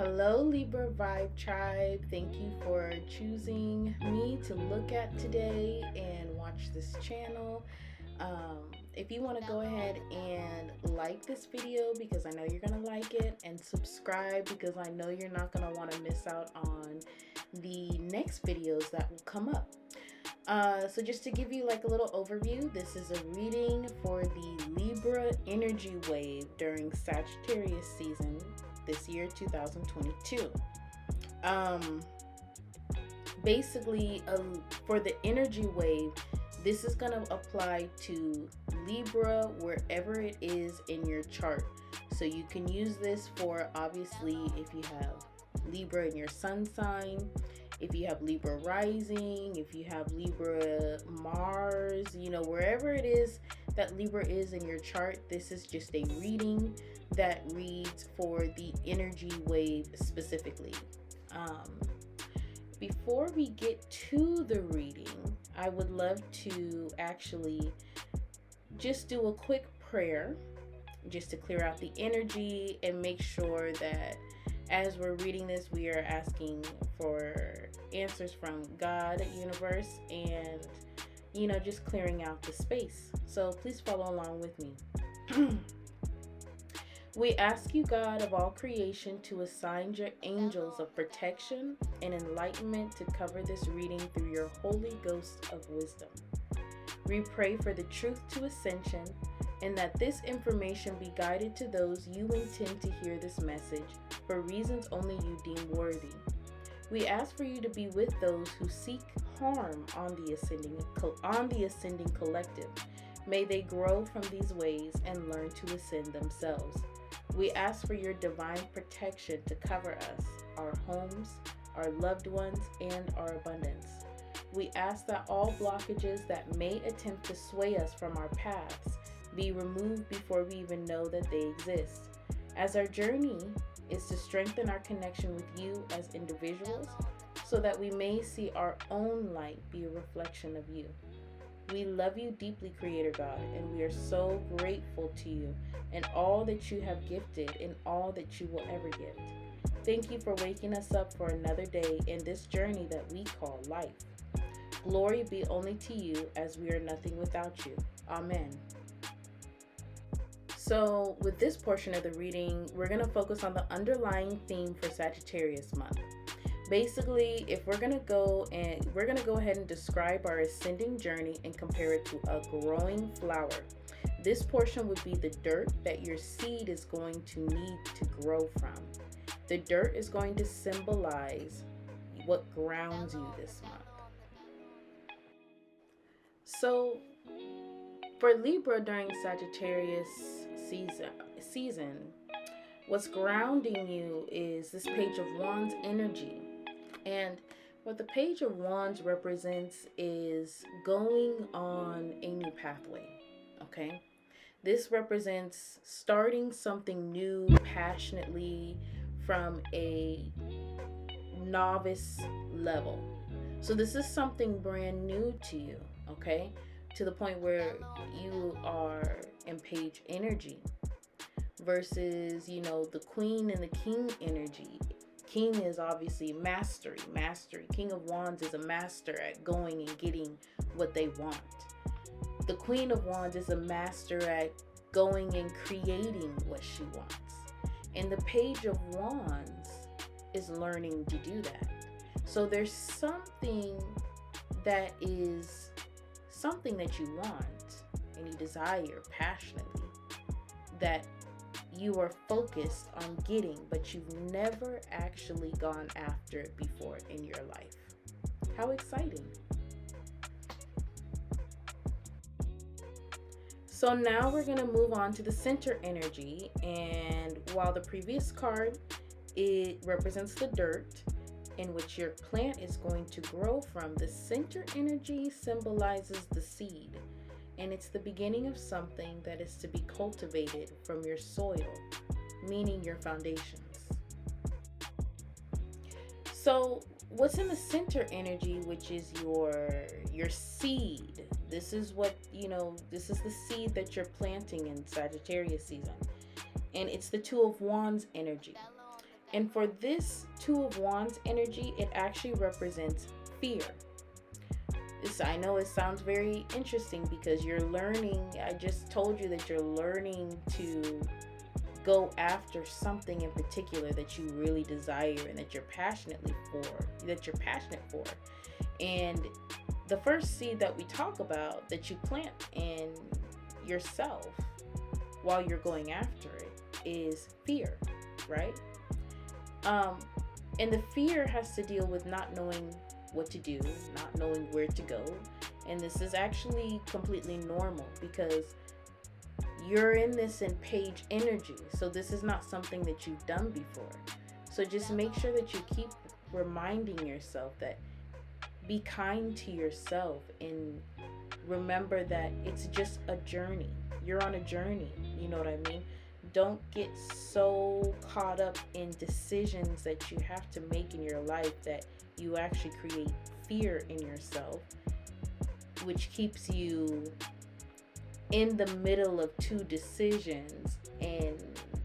Hello, Libra Vibe Tribe. Thank you for choosing me to look at today and watch this channel. If you want to go ahead and like this video because I know you're going to like it, and subscribe because I know you're not going to want to miss out on the next videos that will come up. So just to give you like a little overview, this is a reading for the Libra energy wave during Sagittarius season this year 2022. Basically, for the energy wave, this is going to apply to Libra wherever it is in your chart. So you can use this for, obviously, if you have Libra in your sun sign, if you have Libra rising, if you have Libra Mars, wherever it is that Libra is in your chart, this is just a reading that reads for the energy wave specifically. Before we get to the reading, I would love to actually just do a quick prayer just to clear out the energy and make sure that as we're reading this, we are asking for answers from God, universe, and, just clearing out the space. So please follow along with me. We ask you, God of all creation, to assign your angels of protection and enlightenment to cover this reading through your Holy Ghost of wisdom. We pray for the truth to Ascension, and that this information be guided to those you intend to hear this message for reasons only you deem worthy. We ask for you to be with those who seek harm on the ascending collective. May they grow from these ways and learn to ascend themselves. We ask for your divine protection to cover us, our homes, our loved ones, and our abundance. We ask that all blockages that may attempt to sway us from our paths be removed before we even know that they exist. As our journey is to strengthen our connection with you as individuals, so that we may see our own light be a reflection of you. We love you deeply, Creator God, and we are so grateful to you and all that you have gifted and all that you will ever gift. Thank you for waking us up for another day in this journey that we call life. Glory be only to you, as we are nothing without you. Amen. So with this portion of the reading, we're going to focus on the underlying theme for Sagittarius month. Basically, if we're going to go ahead and describe our ascending journey and compare it to a growing flower. This portion would be the dirt that your seed is going to need to grow from. The dirt is going to symbolize what grounds you this month. So for Libra during Sagittarius season, what's grounding you is this Page of Wands energy. And what the Page of Wands represents is going on a new pathway, okay? This represents starting something new passionately from a novice level. So this is something brand new to you, okay? To the point where you are in Page energy versus, the Queen and the King energy. King is obviously mastery. King of Wands is a master at going and getting what they want. The Queen of Wands is a master at going and creating what she wants. And the Page of Wands is learning to do that. So there's something that you want and you desire passionately that you are focused on getting, but you've never actually gone after it before in your life. How exciting. So now we're going to move on to the center energy. And while the previous card, it represents the dirt in which your plant is going to grow from, the center energy symbolizes the seed. And it's the beginning of something that is to be cultivated from your soil, meaning your foundations. So what's in the center energy, which is your seed? This is what, this is the seed that you're planting in Sagittarius season. And it's the Two of Wands energy. And for this Two of Wands energy, it actually represents fear. I know it sounds very interesting because you're learning. I just told you that you're learning to go after something in particular that you really desire and that you're passionate for. And the first seed that we talk about that you plant in yourself while you're going after it is fear, right? And the fear has to deal with not knowing what to do, not knowing where to go. And this is actually completely normal because you're in this in page energy. So this is not something that you've done before. So just make sure that you keep reminding yourself that be kind to yourself and remember that it's just a journey. You're on a journey. You know what I mean? Don't get so caught up in decisions that you have to make in your life that you actually create fear in yourself, which keeps you in the middle of two decisions. And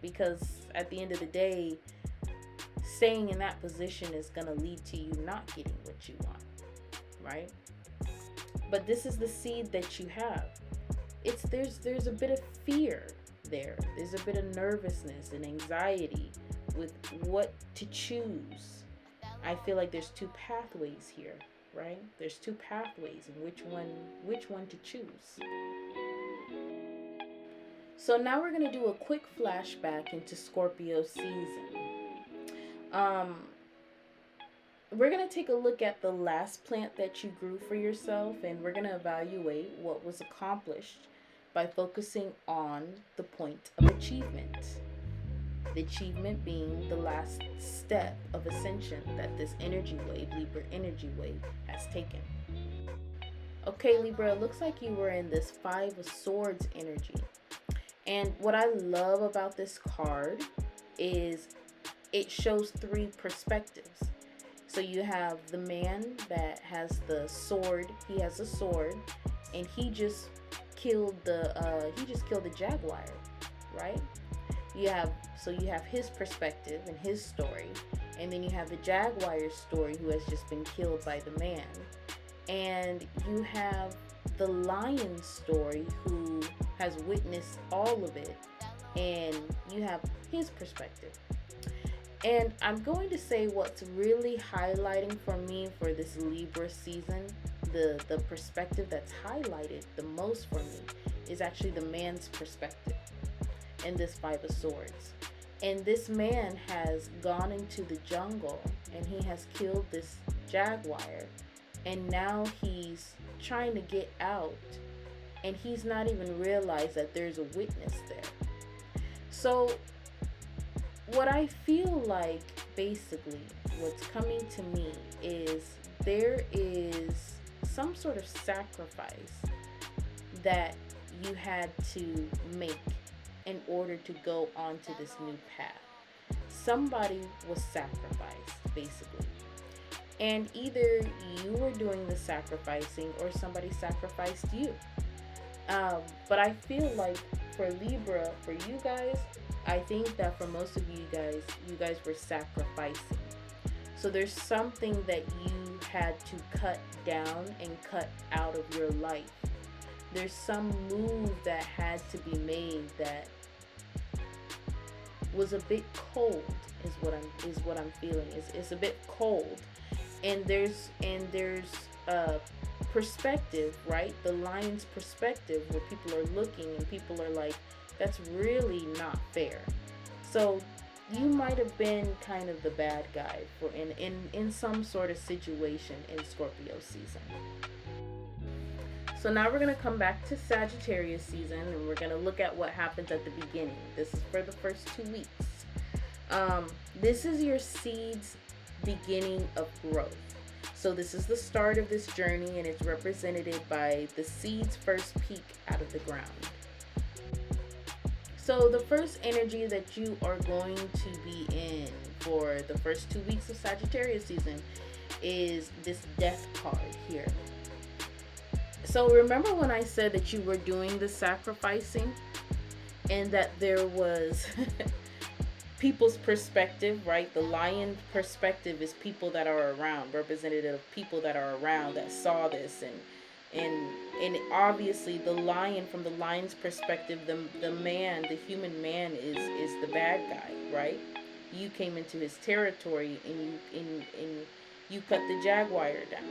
because at the end of the day, staying in that position is going to lead to you not getting what you want, right? But this is the seed that you have. There's a bit of fear there. There's a bit of nervousness and anxiety with what to choose. I feel like there's two pathways here, right? There's two pathways and which one to choose. So now we're going to do a quick flashback into Scorpio season. We're going to take a look at the last plant that you grew for yourself, and we're going to evaluate what was accomplished by focusing on the point of achievement. The achievement being the last step of ascension that this energy wave, Libra energy wave, has taken. Okay, Libra, it looks like you were in this Five of Swords energy. And what I love about this card is it shows three perspectives. So you have the man that has the sword. He has a sword, and he just killed the jaguar, right? You have his perspective and his story, and then you have the jaguar's story who has just been killed by the man, and you have the lion's story who has witnessed all of it, and you have his perspective. And I'm going to say what's really highlighting for me for this Libra season, the perspective that's highlighted the most for me is actually the man's perspective in this Five of Swords. And this man has gone into the jungle and he has killed this jaguar, and now he's trying to get out, and he's not even realized that there's a witness there. So what I feel like basically what's coming to me is there is some sort of sacrifice that you had to make in order to go onto this new path. Somebody was sacrificed, basically. And either you were doing the sacrificing or somebody sacrificed you. But I feel like for Libra, for you guys, I think that for most of you guys were sacrificing. So there's something that you had to cut down and cut out of your life. There's some move that had to be made that was a bit cold, is what I'm feeling. It's a bit cold. And there's a perspective, right? The lion's perspective, where people are looking and people are like, that's really not fair. So you might have been kind of the bad guy for in some sort of situation in Scorpio season. So now we're going to come back to Sagittarius season, and we're going to look at what happens at the beginning. This is for the first 2 weeks. This is your seed's beginning of growth. So this is the start of this journey, and it's represented by the seed's first peek out of the ground. So the first energy that you are going to be in for the first 2 weeks of Sagittarius season is this Death card here. So remember when I said that you were doing the sacrificing and that there was people's perspective, right? The lion perspective is people that are around, representative of people that are around that saw this, and obviously the lion, from the lion's perspective, the man, the human man is the bad guy, right? You came into his territory and you cut the jaguar down.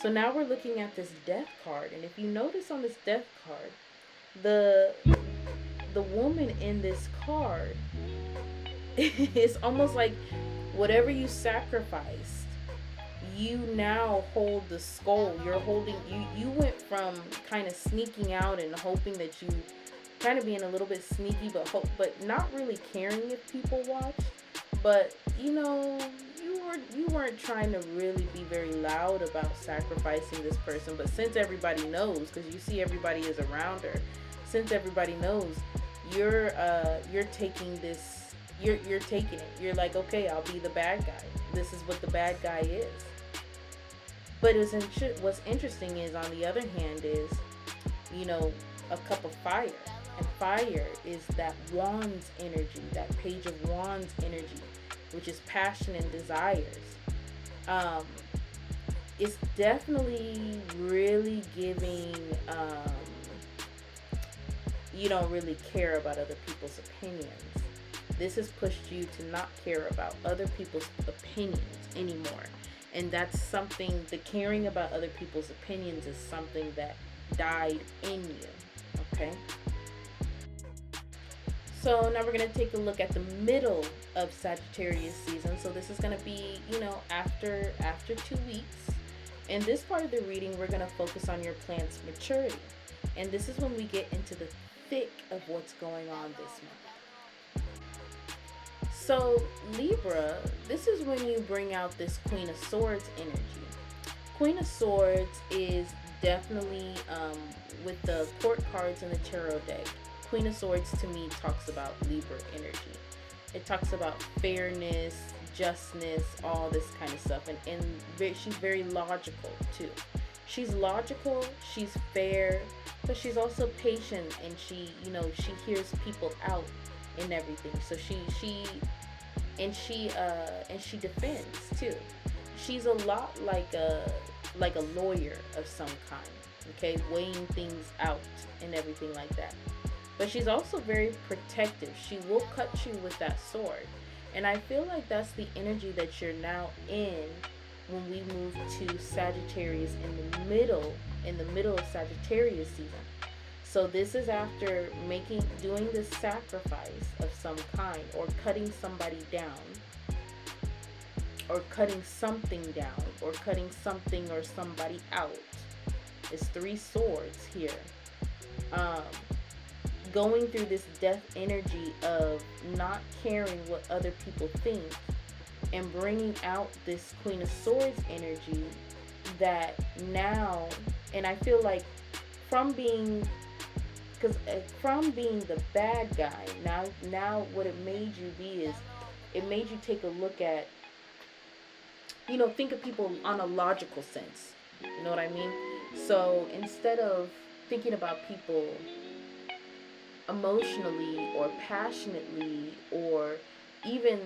So now we're looking at this death card, and if you notice on this death card, the woman in this card it's almost like whatever you sacrificed, you now hold the skull. You're holding, you went from kind of sneaking out and hoping that you kind of being a little bit sneaky, but not really caring if people watch. But you weren't trying to really be very loud about sacrificing this person. But since everybody knows, because you see everybody is around her, since everybody knows, you're taking this. You're taking it. You're like, okay, I'll be the bad guy. This is what the bad guy is. But what's interesting is, on the other hand, is, a cup of fire. And fire is that wands energy, that page of wands energy, which is passion and desires. It's definitely really giving, you don't really care about other people's opinions. This has pushed you to not care about other people's opinions anymore. And that's something, the caring about other people's opinions is something that died in you. Okay? So now we're going to take a look at the middle of Sagittarius season. So this is going to be, after 2 weeks. In this part of the reading, we're going to focus on your plant's maturity. And this is when we get into the thick of what's going on this month. So Libra, this is when you bring out this Queen of Swords energy. Queen of Swords is definitely, with the court cards in the tarot deck, Queen of Swords to me talks about Libra energy. It talks about fairness, justness, all this kind of stuff. And she's very logical too. She's logical, she's fair, but she's also patient, and she hears people out and everything. So she defends too. She's a lot like a lawyer of some kind, okay, weighing things out and everything like that. But she's also very protective. She will cut you with that sword. And I feel like that's the energy that you're now in when we move to Sagittarius in the middle of Sagittarius season. So this is after doing this sacrifice of some kind, or cutting somebody down, or cutting something down, or cutting something or somebody out. It's 3 swords here. Going through this death energy of not caring what other people think, and bringing out this Queen of Swords energy that now, and I feel like from being the bad guy, now what it made you be is, it made you take a look at, think of people on a logical sense. You know what I mean? So instead of thinking about people emotionally or passionately, or even,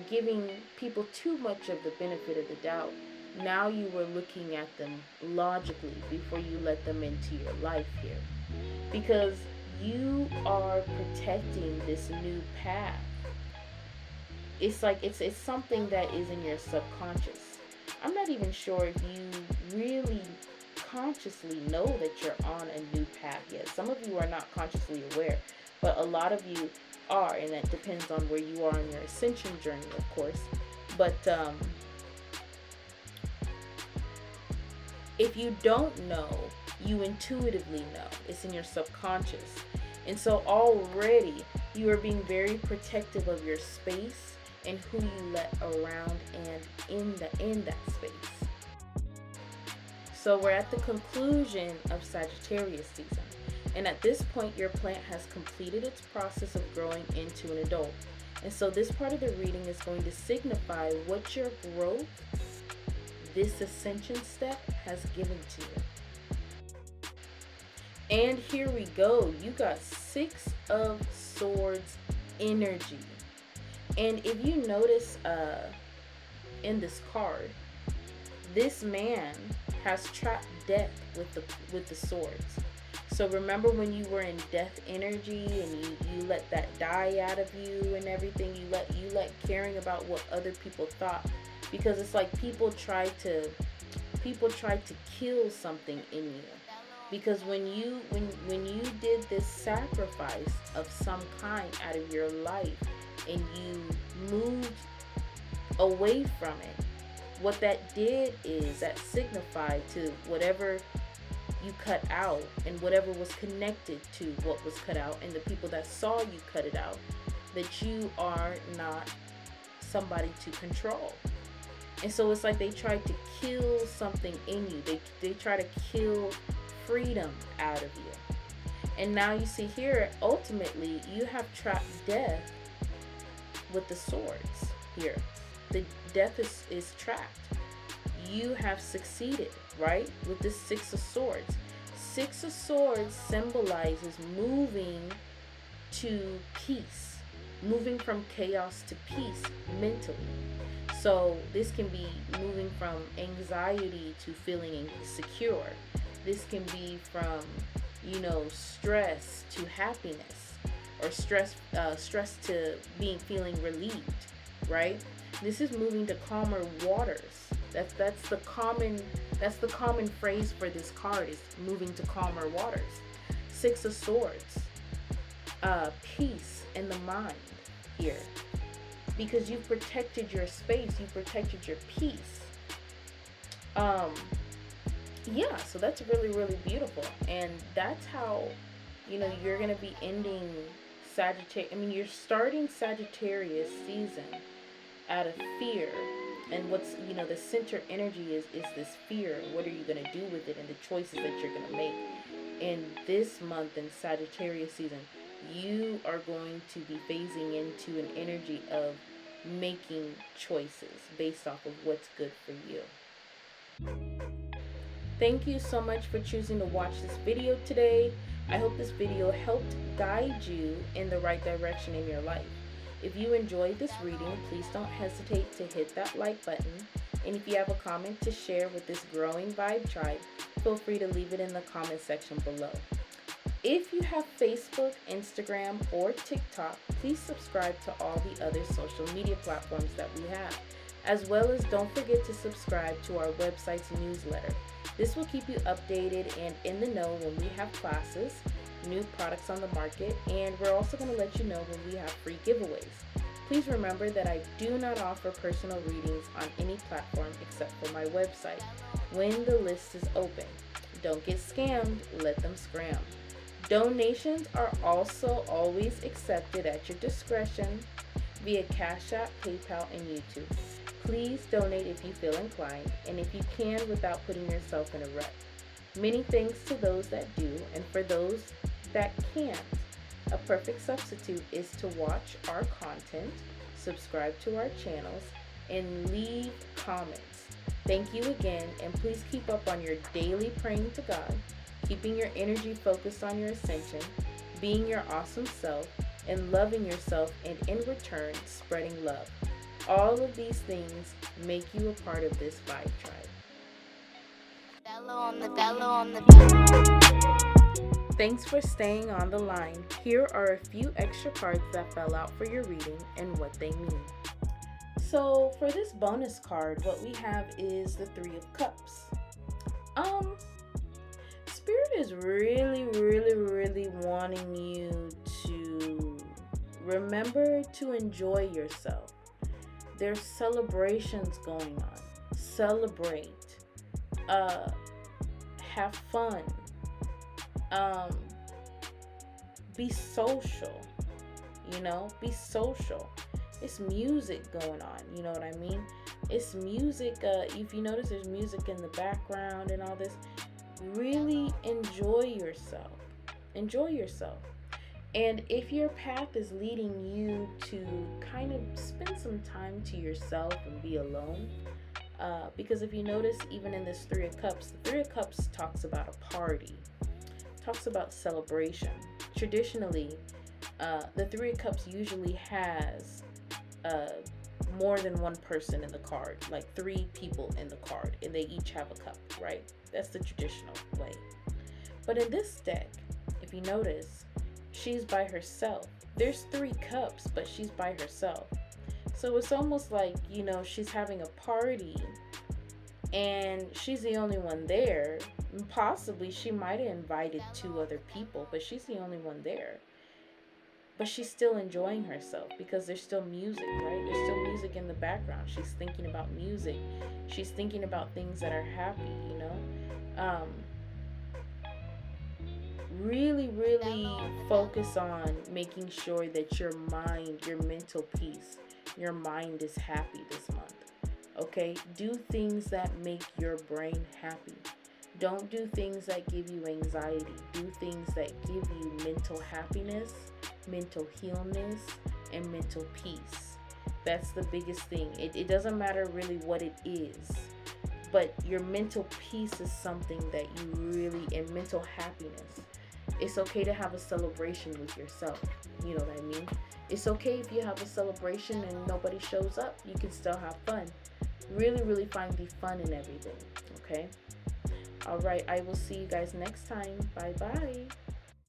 giving people too much of the benefit of the doubt, now you were looking at them logically before you let them into your life here. Because you are protecting this new path. It's like it's something that is in your subconscious. I'm not even sure if you really consciously know that you're on a new path yet. Some of you are not consciously aware, but a lot of you are, and that depends on where you are in your ascension journey, of course. But if you don't know, you intuitively know. It's in your subconscious. And so already you are being very protective of your space and who you let around and in that space. So we're at the conclusion of Sagittarius season. And at this point, your plant has completed its process of growing into an adult. And so this part of the reading is going to signify what your growth, this ascension step, has given to you. And here we go. You got 6 of Swords energy. And if you notice in this card, this man has trapped death with the swords. So remember when you were in death energy and you let that die out of you and everything, you let caring about what other people thought, because it's like people try to kill something in you. Because when you did this sacrifice of some kind out of your life and you moved away from it, what that did is that signified to whatever you cut out and whatever was connected to what was cut out and the people that saw you cut it out, that you are not somebody to control. And so it's like they tried to kill something in you. They try to kill freedom out of you. And now you see here, ultimately, you have trapped death with the swords here. The death is trapped. You have succeeded, right? With this Six of Swords. Six of Swords symbolizes moving to peace, moving from chaos to peace mentally. So this can be moving from anxiety to feeling insecure. This can be from, stress to happiness, or stress to feeling relieved, right? This is moving to calmer waters. That's the common phrase for this card, is moving to calmer waters. Six of Swords, peace in the mind here, because you've protected your space, you protected your peace. So that's really, really beautiful. And that's how, you're going to be ending Sagittarius. You're starting Sagittarius season out of fear. And what's, the center energy is this fear. What are you going to do with it, and the choices that you're going to make? In this month in Sagittarius season, you are going to be phasing into an energy of making choices based off of what's good for you. Thank you so much for choosing to watch this video today. I hope this video helped guide you in the right direction in your life. If you enjoyed this reading, please don't hesitate to hit that like button. And if you have a comment to share with this growing vibe tribe, feel free to leave it in the comment section below. If you have Facebook, Instagram, or TikTok, please subscribe to all the other social media platforms that we have. As well as don't forget to subscribe to our website's newsletter. This will keep you updated and in the know when we have classes, new products on the market, and we're also going to let you know when we have free giveaways. Please remember that I do not offer personal readings on any platform except for my website when the list is open. Don't get scammed, let them scram. Donations are also always accepted at your discretion via Cash App, PayPal, and YouTube. Please donate if you feel inclined, and if you can without putting yourself in a rut. Many thanks to those that do, and for those that can't, a perfect substitute is to watch our content, subscribe to our channels, and leave comments. Thank you again, and please keep up on your daily praying to God, keeping your energy focused on your ascension, being your awesome self, and loving yourself, and in return, spreading love. All of these things make you a part of this vibe tribe. Thanks for staying on the line. Here are a few extra cards that fell out for your reading and what they mean. So for this bonus card, what we have is the Three of Cups. Spirit is really, really, really wanting you to remember to enjoy yourself. There's celebrations going on. Celebrate. Have fun. Be social. Be social. It's music going on. You know what I mean? It's music. If you notice, there's music in the background and all this. Really enjoy yourself. Enjoy yourself. And if your path is leading you to kind of spend some time to yourself and be alone, because if you notice, even in this Three of Cups, the Three of Cups talks about a party, talks about celebration. Traditionally, the Three of Cups usually has more than one person in the card, like 3 people in the card, and they each have a cup, right? That's the traditional way. But in this deck, if you notice, she's by herself. There's 3 cups, but she's by herself. So it's almost like, you know, she's having a party and she's the only one there. Possibly she might have invited 2 other people, but she's the only one there. But she's still enjoying herself because there's still music, right? There's still music in the background. She's thinking about music. She's thinking about things that are happy, you know? Really, really focus on making sure that your mind, your mental peace, your mind is happy this month. Okay? Do things that make your brain happy. Don't do things that give you anxiety. Do things that give you mental happiness, mental healness, and mental peace. That's the biggest thing. It doesn't matter really what it is, but your mental peace is something that you really, and mental happiness. It's okay to have a celebration with yourself. You know what I mean? It's okay if you have a celebration and nobody shows up. You can still have fun. Really, really find the fun in everything. Okay? All right. I will see you guys next time. Bye-bye.